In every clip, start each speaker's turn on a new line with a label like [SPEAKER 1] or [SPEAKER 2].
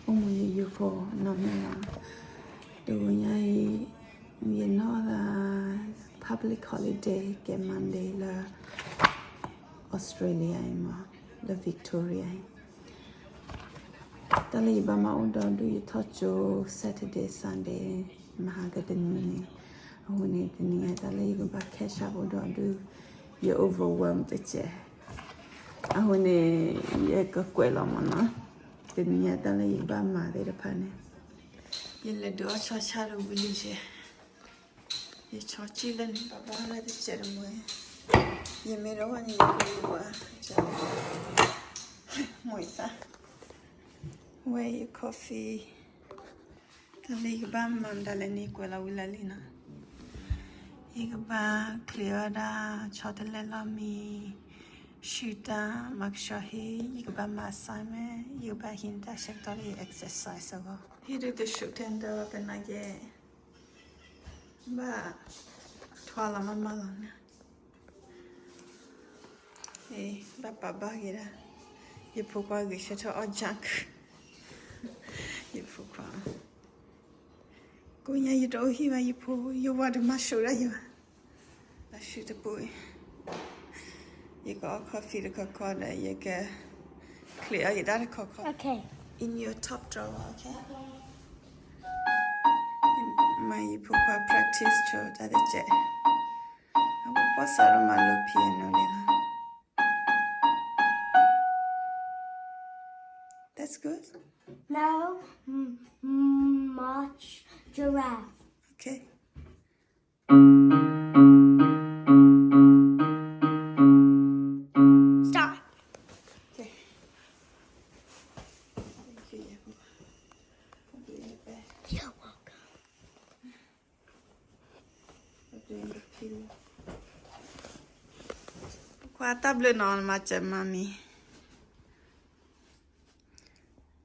[SPEAKER 1] you for Namina. Doing the public holiday ke Monday la Australia la Victoria. Tali ba maundo do you touch Saturday Sunday mahagadini. Ahuni dini tali ba cash up do you overwhelmed it. Ahuni ye kakwela mana. Dini tali ba ma de pane. Yelle do chacharu bilije. Ye chachilan baba la de chermoe. Ye mero wani yuwa jalo. Moisa. Where your coffee? Tali ba mandala ni kwela wilalina. Igba clearda chotelela mi shuta makshahi igba masame igba hinta shektori exercise ago. He did the shoot and up and I get ba twala mamalana. Hey, baba bagira. You pourquoi we should all junk. You pourquoi. Go ya you do here you pour you want to mushroom you. I shoot a boy. You got coffee to cocoa that you get clear you that a cocoa.
[SPEAKER 2] Okay.
[SPEAKER 1] In your top drawer, okay? My you pourquoi practice show that a jet. I will pass out my low piano. That's good.
[SPEAKER 2] Now, march giraffe.
[SPEAKER 1] Okay.
[SPEAKER 2] Stop.
[SPEAKER 1] Okay. Thank you, I'll be in the bed.
[SPEAKER 2] You're welcome.
[SPEAKER 1] I'm doing the pillow. Qua table non matcha mami.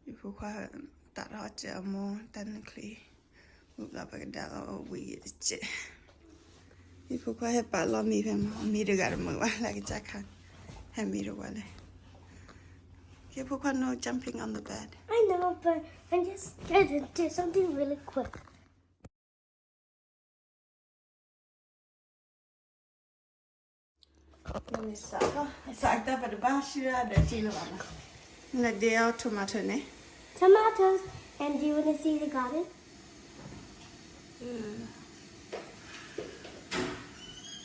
[SPEAKER 1] Il faut quoi that hot more technically. La bagada or we it. Il faut quoi have pas la mi fem mi de gar mo like jacket. Have me to wale. Il faut quoi no jumping on the bed.
[SPEAKER 2] I know, but I'm just trying to do something really quick.
[SPEAKER 1] Let me start. I sacked up at the bashira the tilwana. Let the out tomato ne.
[SPEAKER 2] Tomatoes. And do you want to see the garden?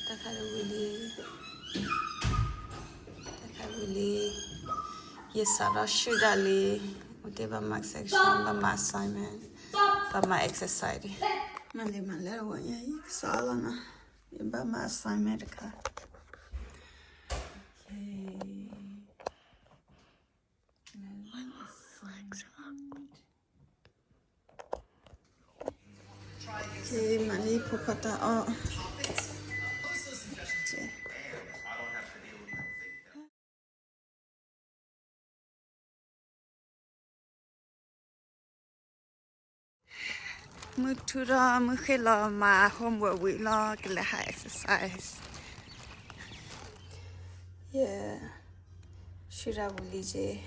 [SPEAKER 1] Takawili. Yes, I should ali. Whatever my section, but my assignment, but my exercise. Mali malera wanya salana. But my assignment. Okay, mali pukata oh. Mutura mukhela my homework we log la exercise. Yeah. Shira wulije.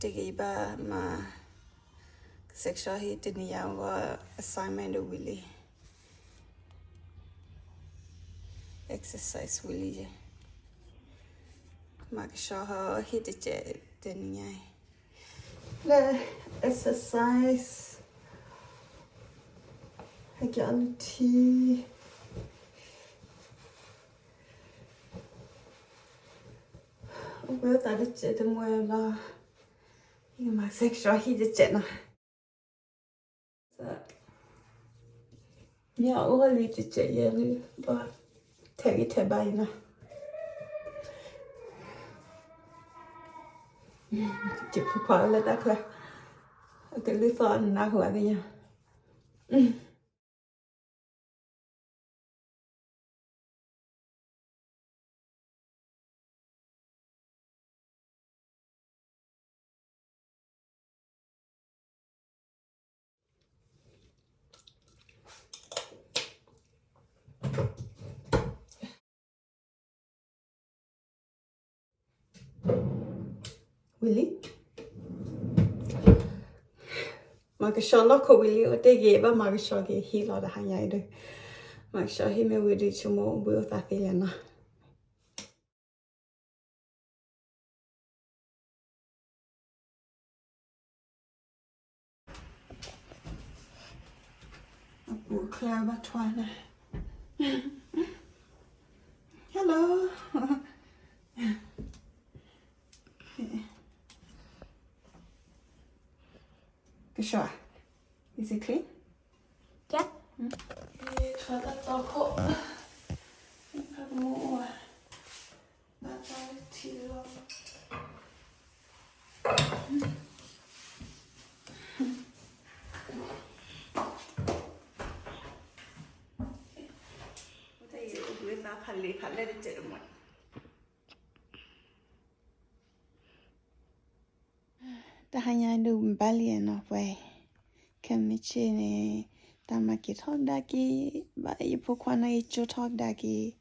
[SPEAKER 1] Tigiba ma section hit ni yawa assignment wili. Exercise wulije. Makshaha hit it deniai. Le exercise. Equality. Well, that is it. Well, you might say, sure, he did it. Yeah, all I need to say, yeah, but take it to buy now. Chụp khoa lên đó thôi. Cái lưỡi phone nào của anh nha. Willie? Magashaw lock will you take it, but Magashaw he lot of hang either. Magashaw he may with it more with a feeling. We'll clear about 20. Hello. Gashaw. Is it clean?
[SPEAKER 2] Yeah.
[SPEAKER 1] Try that dog. More. That's all too long. Ta hanya du bali enough way. Kamichine tamaki talk daki ba ipo kwana icho talk daki.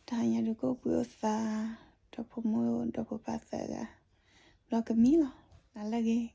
[SPEAKER 1] Ta hanya du go buotha dopo mo dopo pathaga. Block a mila. Alagi